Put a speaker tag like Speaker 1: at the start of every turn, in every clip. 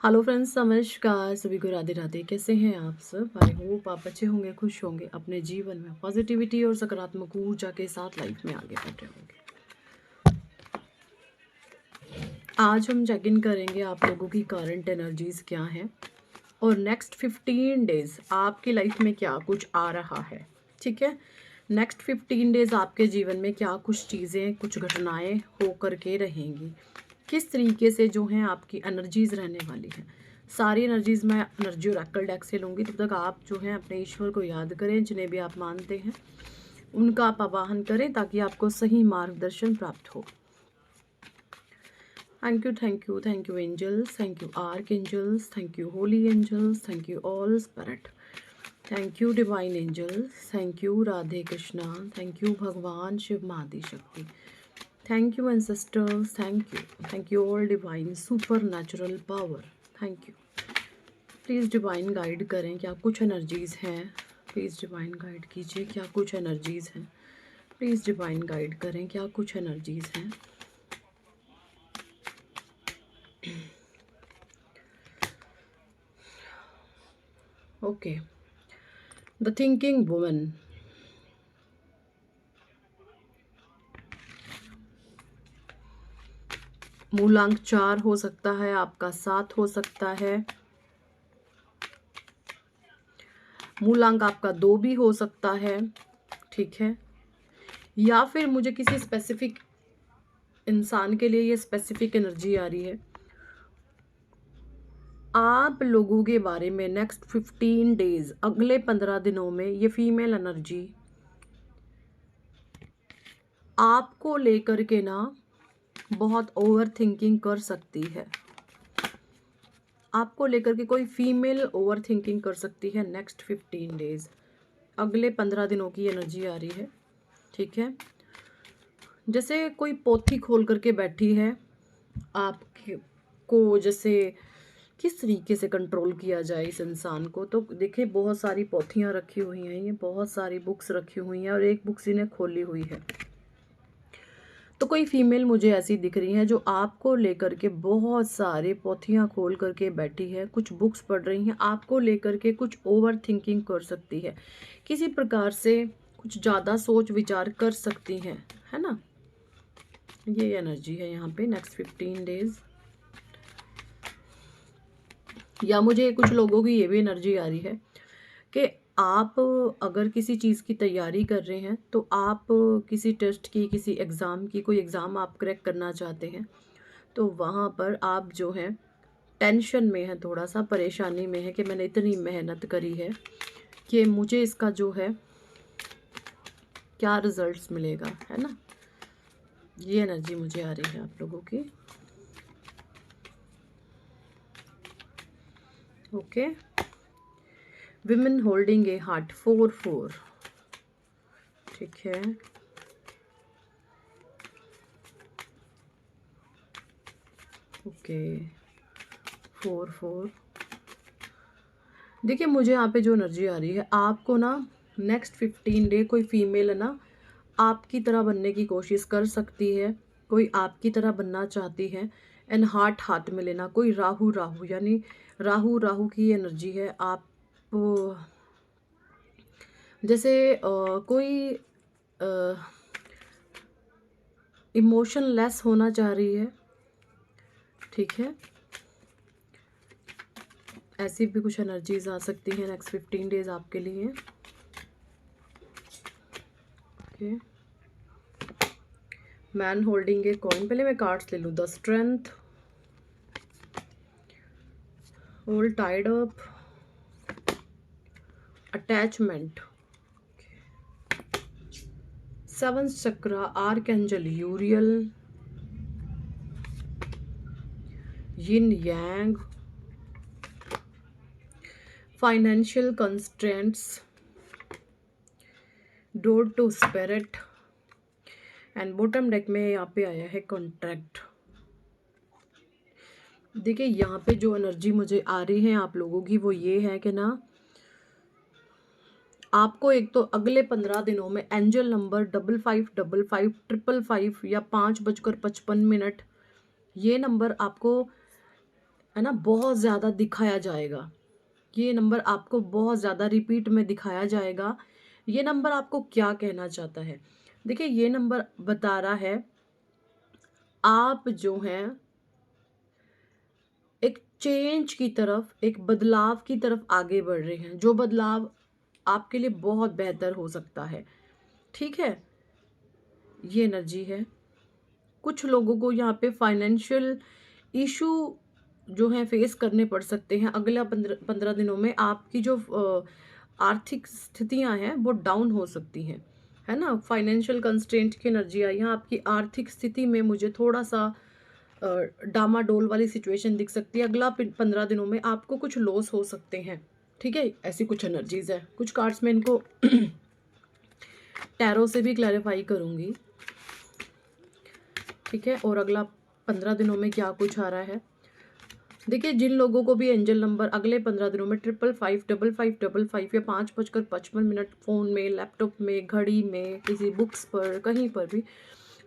Speaker 1: Hello friends, नमस्कार। सभी को राधे राधे। कैसे हैं आप सब? आई होप आप अच्छे होंगे, खुश होंगे, अपने जीवन में पॉजिटिविटी और सकारात्मक ऊर्जा के साथ लाइफ में आगे बढ़ रहे होंगे। आज हम चेक इन करेंगे आप लोगों की करंट एनर्जीज क्या हैं और नेक्स्ट 15 डेज आपकी लाइफ में क्या कुछ आ रहा है। ठीक है, नेक्स्ट 15 डेज आपके जीवन में क्या कुछ चीज़ें, कुछ घटनाएं हो करके रहेंगी, किस तरीके से जो हैं आपकी एनर्जीज रहने वाली हैं। सारी एनर्जीज मैं एनर्जी ओरेकल डेक से लूँगी। तब तक आप जो हैं अपने ईश्वर को याद करें, जिन्हें भी आप मानते हैं उनका आप आवाहन करें ताकि आपको सही मार्गदर्शन प्राप्त हो। Thank you angels, thank you archangels, thank you holy angels, thank you all spirit, thank you divine angels, thank you Radhe Krishna, thank you भगवान Shiv Mahadi Shakti, thank you ancestors, thank you all divine supernatural power, thank you. Please divine guide करें क्या कुछ energies हैं। Please divine guide कीजिए क्या कुछ energies हैं। Please divine guide करें क्या कुछ एनर्जीज़ हैं। Okay, the thinking woman. मूलांक 4 हो सकता है, आपका 7 हो सकता है, मूलांक आपका 2 भी हो सकता है। ठीक है, या फिर मुझे किसी स्पेसिफिक इंसान के लिए ये स्पेसिफिक एनर्जी आ रही है। आप लोगों के बारे में नेक्स्ट 15 डेज, अगले 15 दिनों में ये फीमेल एनर्जी आपको लेकर के ना बहुत ओवर थिंकिंग कर सकती है। आपको लेकर के कोई फीमेल ओवर थिंकिंग कर सकती है नेक्स्ट 15 डेज, अगले 15 दिनों की एनर्जी आ रही है। ठीक है, जैसे कोई पोथी खोल करके बैठी है आपको, जैसे किस तरीके से कंट्रोल किया जाए इस इंसान को। तो देखिए, बहुत सारी पोथियाँ रखी हुई हैं, ये बहुत सारी बुक्स रखी हुई हैं और एक बुक्स इन्हें खोली हुई है। तो कोई फीमेल मुझे ऐसी दिख रही है जो आपको लेकर के बहुत सारे पोथियाँ खोल करके बैठी है, कुछ बुक्स पढ़ रही हैं, आपको लेकर के कुछ ओवर थिंकिंग कर सकती है, किसी प्रकार से कुछ ज़्यादा सोच विचार कर सकती हैं, है ना। ये एनर्जी है यहाँ पे नेक्स्ट 15 डेज। या मुझे कुछ लोगों की ये भी एनर्जी आ रही है कि आप अगर किसी चीज़ की तैयारी कर रहे हैं, तो आप किसी टेस्ट की, किसी एग्ज़ाम की, कोई एग्ज़ाम आप क्रैक करना चाहते हैं, तो वहाँ पर आप जो है टेंशन में है, थोड़ा सा परेशानी में है कि मैंने इतनी मेहनत करी है कि मुझे इसका जो है क्या रिजल्ट्स मिलेगा, है ना। ये एनर्जी मुझे आ रही है आप लोगों की। ओके, विमेन होल्डिंग ए हार्ट 4-4। ठीक है, ओके 4-4। देखिए, मुझे यहाँ पे जो एनर्जी आ रही है, आपको ना नेक्स्ट 15 डे कोई फीमेल है ना आपकी तरह बनने की कोशिश कर सकती है, कोई आपकी तरह बनना चाहती है। एंड हार्ट हाथ में लेना, कोई राहु राहु यानी राहु राहु की एनर्जी है। आप जैसे कोई इमोशन लेस होना चाह रही है। ठीक है, ऐसी भी कुछ एनर्जीज आ सकती हैं नेक्स्ट 15 डेज आपके लिए। Okay, man holding a coin. पहले मैं कार्ड्स ले लूँ। The strength, all tied up, attachment, seven chakra, archangel Uriel, yin yang, financial constraints, door to spirit, and bottom deck में यहाँ पे आया है कॉन्ट्रैक्ट। देखिए, यहाँ पे जो एनर्जी मुझे आ रही है आप लोगों की, वो ये है कि ना आपको एक तो अगले 15 दिनों में एंजल नंबर 5555 555 या 5:55 ये नंबर आपको है ना, बहुत ज़्यादा दिखाया जाएगा। ये नंबर आपको बहुत ज़्यादा रिपीट में दिखाया जाएगा। ये नंबर आपको क्या कहना चाहता है? देखिए, ये नंबर बता रहा है आप जो हैं एक चेंज की तरफ, एक बदलाव की तरफ आगे बढ़ रहे हैं, जो बदलाव आपके लिए बहुत बेहतर हो सकता है। ठीक है? ये एनर्जी है। कुछ लोगों को यहाँ पे फाइनेंशियल इशू जो है फेस करने पड़ सकते हैं अगला 15 दिनों में। आपकी जो आर्थिक स्थितियां हैं वो डाउन हो सकती हैं, है ना। फाइनेंशियल कंस्ट्रेंट की एनर्जी आई है। आपकी आर्थिक स्थिति में मुझे थोड़ा सा डामाडोल वाली सिचुएशन दिख सकती है। अगला 15 दिनों में आपको कुछ लॉस हो सकते हैं। ठीक है, ऐसी कुछ एनर्जीज है। कुछ कार्ड्स में इनको टैरो से भी क्लैरिफाई करूंगी। ठीक है, और अगला 15 दिनों में क्या कुछ आ रहा है। देखिए, जिन लोगों को भी एंजल नंबर अगले 15 दिनों में 555555 या 5:55 फ़ोन में, लैपटॉप में, घड़ी में, किसी बुक्स पर, कहीं पर भी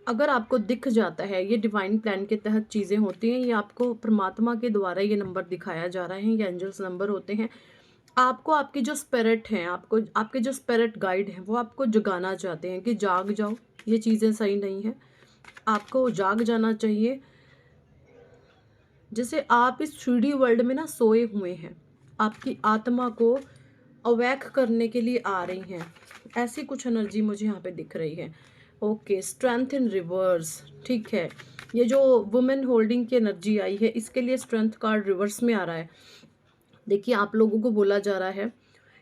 Speaker 1: अगर आपको दिख जाता है, ये डिवाइन प्लान के तहत चीज़ें होती हैं। ये आपको परमात्मा के द्वारा ये नंबर दिखाया जा रहा है। ये एंजल्स नंबर होते हैं। आपको आपकी जो स्पिरिट हैं, आपको आपके जो स्पिरिट गाइड हैं, वो आपको जगाना चाहते हैं कि जाग जाओ, ये चीज़ें सही नहीं है, आपको जाग जाना चाहिए। जैसे आप इस 3D वर्ल्ड में ना सोए हुए हैं, आपकी आत्मा को अवैक करने के लिए आ रही हैं। ऐसी कुछ एनर्जी मुझे यहाँ पे दिख रही है। Okay, strength in reverse. ठीक है, ये जो वुमेन होल्डिंग की एनर्जी आई है, इसके लिए स्ट्रेंथ कार्ड रिवर्स में आ रहा है। देखिए, आप लोगों को बोला जा रहा है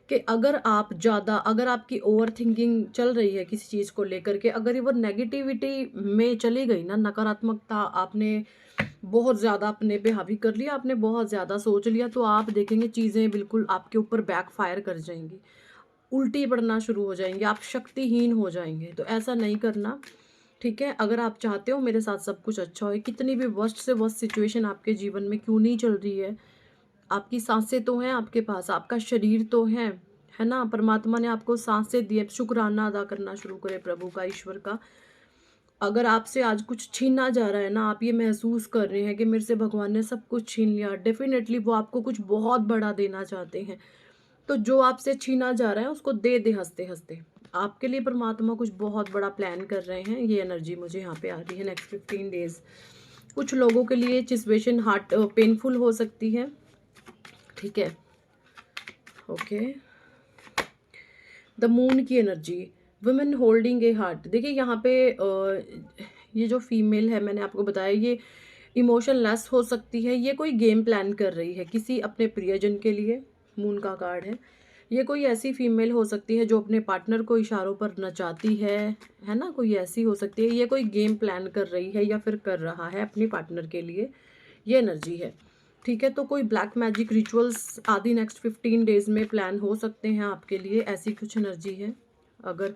Speaker 1: कि अगर आपकी ओवर थिंकिंग चल रही है किसी चीज़ को लेकर के, अगर ये वो नेगेटिविटी में चली गई ना, नकारात्मकता आपने बहुत ज़्यादा अपने पे हावी कर लिया, आपने बहुत ज़्यादा सोच लिया, तो आप देखेंगे चीज़ें बिल्कुल आपके ऊपर बैकफायर कर जाएंगी, उल्टी पड़ना शुरू हो जाएंगे, आप शक्तिहीन हो जाएंगे। तो ऐसा नहीं करना। ठीक है, अगर आप चाहते हो मेरे साथ सब कुछ अच्छा हो, कितनी भी वर्स्ट से वर्स्ट सिचुएशन आपके जीवन में क्यों नहीं चल रही है, आपकी सांसें तो हैं आपके पास, आपका शरीर तो है ना। परमात्मा ने आपको सांसें दी है, शुक्राना अदा करना शुरू करें प्रभु का, ईश्वर का। अगर आपसे आज कुछ छीना जा रहा है ना, आप ये महसूस कर रहे हैं कि मेरे से भगवान ने सब कुछ छीन लिया, डेफिनेटली वो आपको कुछ बहुत बड़ा देना चाहते हैं। तो जो आपसे छीना जा रहा है उसको दे दे हंसते हंसते। आपके लिए परमात्मा कुछ बहुत बड़ा प्लान कर रहे हैं। ये एनर्जी मुझे यहाँ पे आ रही है नेक्स्ट 15 डेज। कुछ लोगों के लिए सिचुएशन हार्ट पेनफुल हो सकती है। ठीक है, ओके। द मून की एनर्जी, वुमेन होल्डिंग ए हार्ट। देखिए, यहाँ पे ये जो फीमेल है, मैंने आपको बताया, ये इमोशन लेस हो सकती है। ये कोई गेम प्लान कर रही है किसी अपने प्रियजन के लिए। मून का कार्ड है। ये कोई ऐसी फीमेल हो सकती है जो अपने पार्टनर को इशारों पर नचाती है ना, कोई ऐसी हो सकती है। ये कोई गेम प्लान कर रही है या फिर कर रहा है अपनी पार्टनर के लिए, ये एनर्जी है। ठीक है, तो कोई ब्लैक मैजिक रिचुअल्स आदि नेक्स्ट 15 डेज में प्लान हो सकते हैं आपके लिए, ऐसी कुछ एनर्जी है। अगर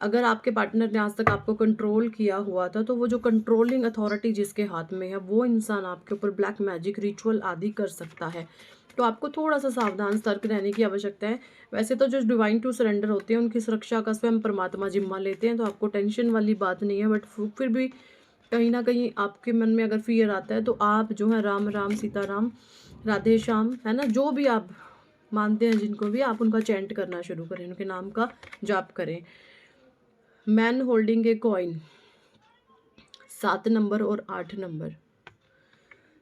Speaker 1: अगर आपके पार्टनर ने आज तक आपको कंट्रोल किया हुआ था, तो वो जो कंट्रोलिंग अथॉरिटी जिसके हाथ में है, वो इंसान आपके ऊपर ब्लैक मैजिक रिचुअल आदि कर सकता है। तो आपको थोड़ा सा सावधान सतर्क रहने की आवश्यकता है। वैसे तो जो डिवाइन टू सरेंडर होते हैं, उनकी सुरक्षा का स्वयं परमात्मा जिम्मा लेते हैं, तो आपको टेंशन वाली बात नहीं है। बट फिर भी कहीं ना कहीं आपके मन में अगर फियर आता है, तो आप जो है राम राम सीता राम राधे श्याम, है ना, जो भी आप मानते हैं जिनको भी, आप उनका चैंट करना शुरू करें, उनके नाम का जाप करें। Man holding a coin, 7 number और 8 नंबर।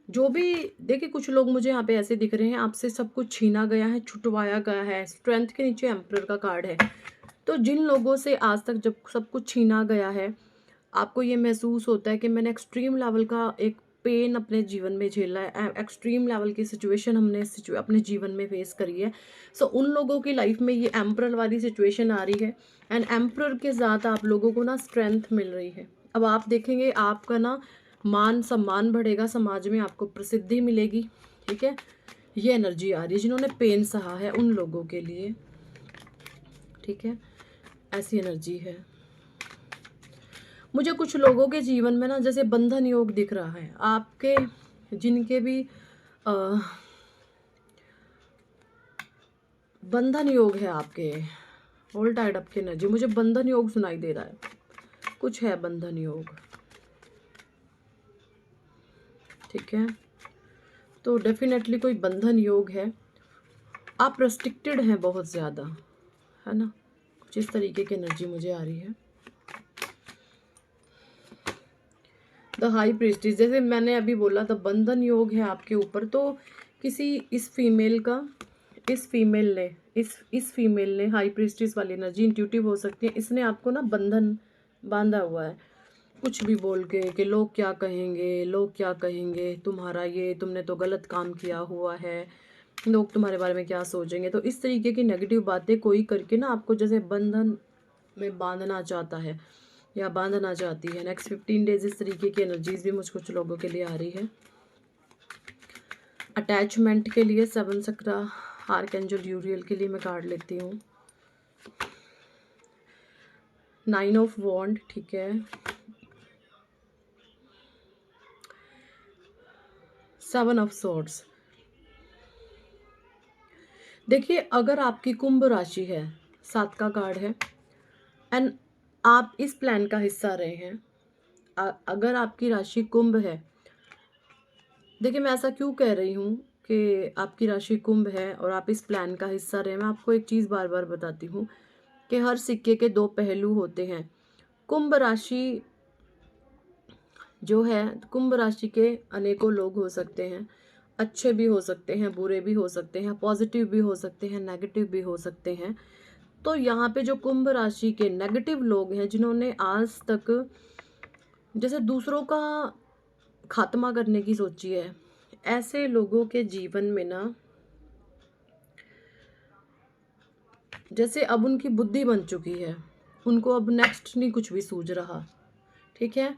Speaker 1: जो भी, देखिए, कुछ लोग मुझे यहाँ पे ऐसे दिख रहे हैं, आपसे सब कुछ छीना गया है, छुटवाया गया है। स्ट्रेंथ के नीचे एम्परर का कार्ड है। तो जिन लोगों से आज तक जब सब कुछ छीना गया है, आपको ये महसूस होता है कि मैंने एक्सट्रीम लेवल का एक पेन अपने जीवन में झेला है, एक्सट्रीम लेवल की सिचुएशन हमने अपने जीवन में फेस करी है। सो उन लोगों की लाइफ में ये एम्परर वाली सिचुएशन आ रही है, एंड एम्परर के साथ आप लोगों को ना स्ट्रेंथ मिल रही है। अब आप देखेंगे आपका ना मान सम्मान बढ़ेगा, समाज में आपको प्रसिद्धि मिलेगी। ठीक है, ये एनर्जी आ रही है जिन्होंने पेन सहा है उन लोगों के लिए। ठीक है, ऐसी एनर्जी है। मुझे कुछ लोगों के जीवन में ना जैसे बंधन योग दिख रहा है, आपके जिनके भी बंधन योग है आपके, होल्ड टाइड अप की एनर्जी, मुझे बंधन योग सुनाई दे रहा है। कुछ है बंधन योग। ठीक है, तो डेफिनेटली कोई बंधन योग है, आप रेस्ट्रिक्टेड हैं बहुत ज़्यादा, है ना, कुछ इस तरीके की एनर्जी मुझे आ रही है। द हाई प्रीस्टिस, जैसे मैंने अभी बोला था बंधन योग है आपके ऊपर, तो किसी इस फीमेल ने हाई प्रीस्टिस वाली एनर्जी इंट्यूटिव हो सकती है, इसने आपको ना बंधन बांधा हुआ है, कुछ भी बोल के कि लोग क्या कहेंगे, तुम्हारा ये, तुमने तो गलत काम किया हुआ है, लोग तुम्हारे बारे में क्या सोचेंगे। तो इस तरीके की नेगेटिव बातें कोई करके ना आपको जैसे बंधन में बांधना चाहता है या बांधना चाहती है। नेक्स्ट 15 डेज इस तरीके की एनर्जीज भी मुझ कुछ लोगों के लिए आ रही है। अटैचमेंट के लिए 7 चक्रा आर्कएंजल यूरियल के लिए मैं कार्ड लेती हूँ। 9 ऑफ वॉन्ड, ठीक है, 7 ऑफ सॉर्ड्स। देखिए अगर आपकी कुंभ राशि है, 7 का कार्ड है, एंड आप इस प्लान का हिस्सा रहे हैं, अगर आपकी राशि कुंभ है, देखिए मैं ऐसा क्यों कह रही हूँ कि आपकी राशि कुंभ है और आप इस प्लान का हिस्सा रहे, मैं आपको एक चीज़ बार बार बताती हूँ कि हर सिक्के के 2 पहलू होते हैं। कुंभ राशि जो है, कुंभ राशि के अनेकों लोग हो सकते हैं, अच्छे भी हो सकते हैं, बुरे भी हो सकते हैं, पॉजिटिव भी हो सकते हैं, नेगेटिव भी हो सकते हैं। तो यहाँ पे जो कुंभ राशि के नेगेटिव लोग हैं, जिन्होंने आज तक जैसे दूसरों का खात्मा करने की सोची है, ऐसे लोगों के जीवन में ना जैसे अब उनकी बुद्धि बन चुकी है, उनको अब नेक्स्ट नहीं कुछ भी सूझ रहा, ठीक है,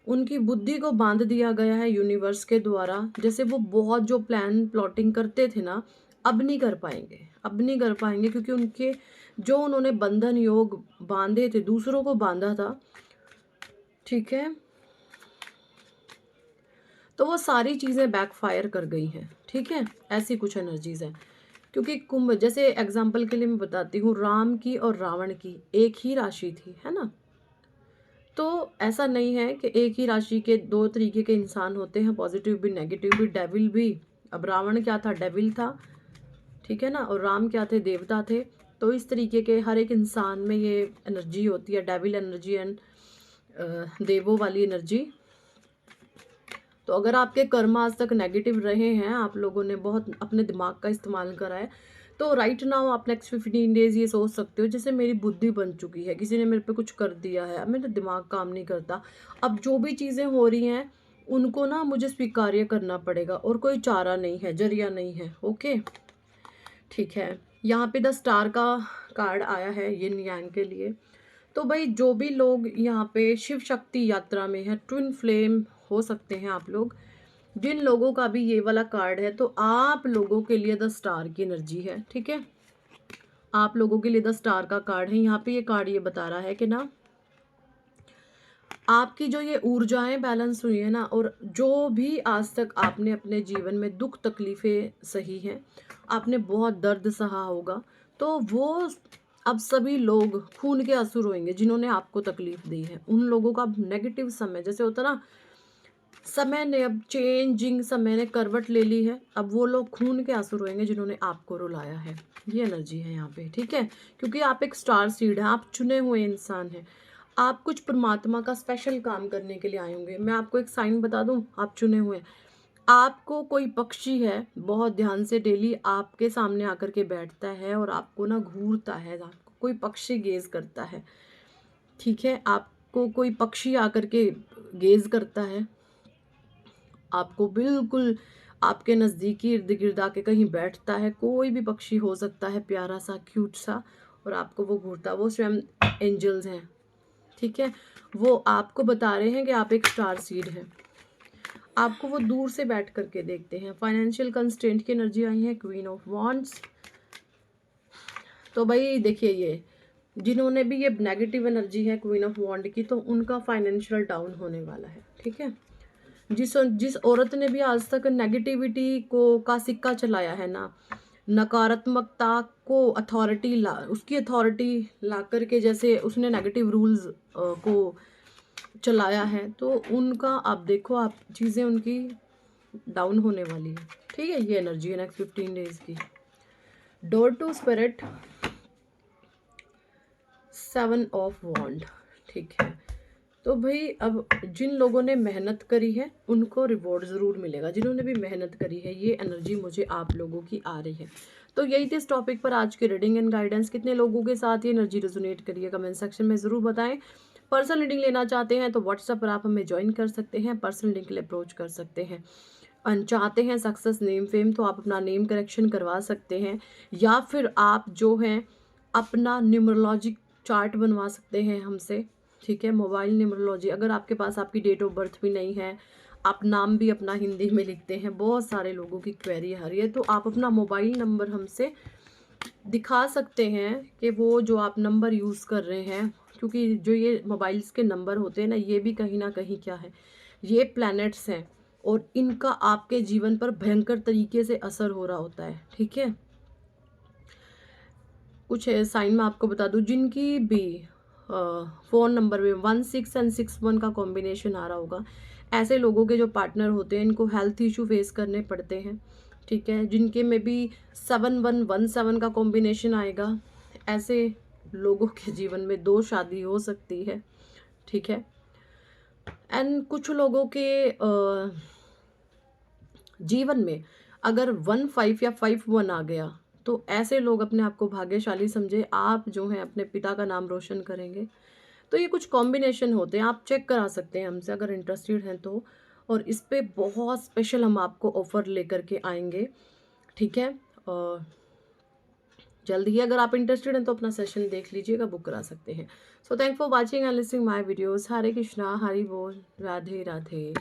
Speaker 1: उनकी बुद्धि को बांध दिया गया है यूनिवर्स के द्वारा। जैसे वो बहुत जो प्लान प्लॉटिंग करते थे ना, अब नहीं कर पाएंगे क्योंकि उनके जो उन्होंने बंधन योग बांधे थे, दूसरों को बांधा था, ठीक है, तो वो सारी चीज़ें बैकफायर कर गई हैं, ठीक है, ऐसी कुछ एनर्जीज हैं। क्योंकि कुंभ, जैसे एग्जाम्पल के लिए मैं बताती हूँ, राम की और रावण की एक ही राशि थी, है ना, तो ऐसा नहीं है कि एक ही राशि के 2 तरीके के इंसान होते हैं, पॉजिटिव भी, नेगेटिव भी, डेविल भी। अब रावण क्या था, डेविल था, ठीक है ना, और राम क्या थे, देवता थे। तो इस तरीके के हर एक इंसान में ये एनर्जी होती है, डेविल एनर्जी एंड देवों वाली एनर्जी। तो अगर आपके कर्म आज तक नेगेटिव रहे हैं, आप लोगों ने बहुत अपने दिमाग का इस्तेमाल करा है, तो राइट नाउ आप नेक्स्ट 15 डेज ये सोच सकते हो जैसे मेरी बुद्धि बन चुकी है, किसी ने मेरे पे कुछ कर दिया है, अब मेरा दिमाग काम नहीं करता, अब जो भी चीज़ें हो रही हैं उनको ना मुझे स्वीकार्य करना पड़ेगा और कोई चारा नहीं है, जरिया नहीं है। ओके, ठीक है, यहाँ पे द स्टार का कार्ड आया है यिन यांग के लिए। तो भाई जो भी लोग यहाँ पे शिव शक्ति यात्रा में है, ट्विन फ्लेम हो सकते हैं आप लोग, जिन लोगों का भी ये वाला कार्ड है, तो आप लोगों के लिए द स्टार की एनर्जी है, ठीक है, आप लोगों के लिए द स्टार का कार्ड है। यहाँ पे ये कार्ड ये बता रहा है कि ना आपकी जो ये ऊर्जाएं बैलेंस हुई है ना, और जो भी आज तक आपने अपने जीवन में दुख तकलीफें सही हैं, आपने बहुत दर्द सहा होगा, तो वो अब सभी लोग खून के आंसू रोएंगे जिन्होंने आपको तकलीफ दी है। उन लोगों का नेगेटिव समय, जैसे होता ना, समय ने अब चेंजिंग, समय ने करवट ले ली है, अब वो लोग खून के आंसू रोएंगे जिन्होंने आपको रुलाया है। ये एनर्जी है यहाँ पे, ठीक है, क्योंकि आप एक स्टार सीड हैं, आप चुने हुए इंसान हैं, आप कुछ परमात्मा का स्पेशल काम करने के लिए आए होंगे। मैं आपको एक साइन बता दूं, आप चुने हुए हैं, आपको कोई पक्षी है, बहुत ध्यान से डेली आपके सामने आकर के बैठता है और आपको ना घूरता है, आपको कोई पक्षी गेज करता है, ठीक है, आपको कोई पक्षी आकर के गेज करता है, आपको बिल्कुल आपके नज़दीकी इर्द गिर्द आके कहीं बैठता है, कोई भी पक्षी हो सकता है, प्यारा सा क्यूट सा, और आपको वो घूरता, वो स्वयं एंजल्स हैं, ठीक है, वो आपको बता रहे हैं कि आप एक स्टार सीड हैं, आपको वो दूर से बैठ करके देखते हैं। फाइनेंशियल कंस्ट्रेंट की एनर्जी आई है, क्वीन ऑफ वॉन्ड्स। तो भाई देखिए, ये जिन्होंने भी ये नेगेटिव एनर्जी है क्वीन ऑफ वॉन्ड की, तो उनका फाइनेंशियल डाउन होने वाला है, ठीक है, जिस औरत ने भी आज तक नेगेटिविटी का सिक्का चलाया है ना, नकारात्मकता को उसकी अथॉरिटी ला करके, जैसे उसने नेगेटिव रूल्स को चलाया है, तो उनका आप देखो, आप चीज़ें उनकी डाउन होने वाली है, ठीक। ठीक है, ये एनर्जी है नेक्स्ट 15 डेज की। डोर टू स्पिरिट, 7 ऑफ वॉन्ड। ठीक है, तो भाई अब जिन लोगों ने मेहनत करी है उनको रिवॉर्ड ज़रूर मिलेगा, जिन्होंने भी मेहनत करी है, ये एनर्जी मुझे आप लोगों की आ रही है। तो यही थी इस टॉपिक पर आज की रीडिंग एंड गाइडेंस। कितने लोगों के साथ ये एनर्जी रेजोनेट करी है कमेंट सेक्शन में ज़रूर बताएं। पर्सनल रीडिंग लेना चाहते हैं तो व्हाट्सएप पर आप हमें ज्वाइन कर सकते हैं, पर्सनल रीडिंग के लिए अप्रोच कर सकते हैं। चाहते हैं सक्सेस नेम फेम, तो आप अपना नेम करेक्शन करवा सकते हैं, या फिर आप जो हैं अपना न्यूमरोलॉजिक चार्ट बनवा सकते हैं हमसे। ठीक है, मोबाइल न्यूमरोलॉजी, अगर आपके पास आपकी डेट ऑफ बर्थ भी नहीं है, आप नाम भी अपना हिंदी में लिखते हैं, बहुत सारे लोगों की क्वेरी आ रही है, तो आप अपना मोबाइल नंबर हमसे दिखा सकते हैं कि वो जो आप नंबर यूज़ कर रहे हैं, क्योंकि जो ये मोबाइल्स के नंबर होते हैं ना, ये भी कहीं ना कहीं क्या है, ये प्लैनेट्स हैं और इनका आपके जीवन पर भयंकर तरीके से असर हो रहा होता है। ठीक है, कुछ साइन में आपको बता दूं, जिनकी भी फ़ोन नंबर में 16 एंड 61 का कॉम्बिनेशन आ रहा होगा, ऐसे लोगों के जो पार्टनर होते हैं इनको हेल्थ इशू फेस करने पड़ते हैं। ठीक है, जिनके में भी 7117 का कॉम्बिनेशन आएगा, ऐसे लोगों के जीवन में 2 शादी हो सकती है। ठीक है, एंड कुछ लोगों के जीवन में अगर 15 या 51 आ गया, तो ऐसे लोग अपने आप को भाग्यशाली समझे, आप जो हैं अपने पिता का नाम रोशन करेंगे। तो ये कुछ कॉम्बिनेशन होते हैं, आप चेक करा सकते हैं हमसे अगर इंटरेस्टेड हैं तो। और इस पे बहुत स्पेशल हम आपको ऑफर लेकर के आएंगे। ठीक है, और जल्दी ही अगर आप इंटरेस्टेड हैं तो अपना सेशन देख लीजिएगा, बुक करा सकते हैं। So thank for watching and listening my videos. Hare Krishna, Hari बोल, राधे राधे।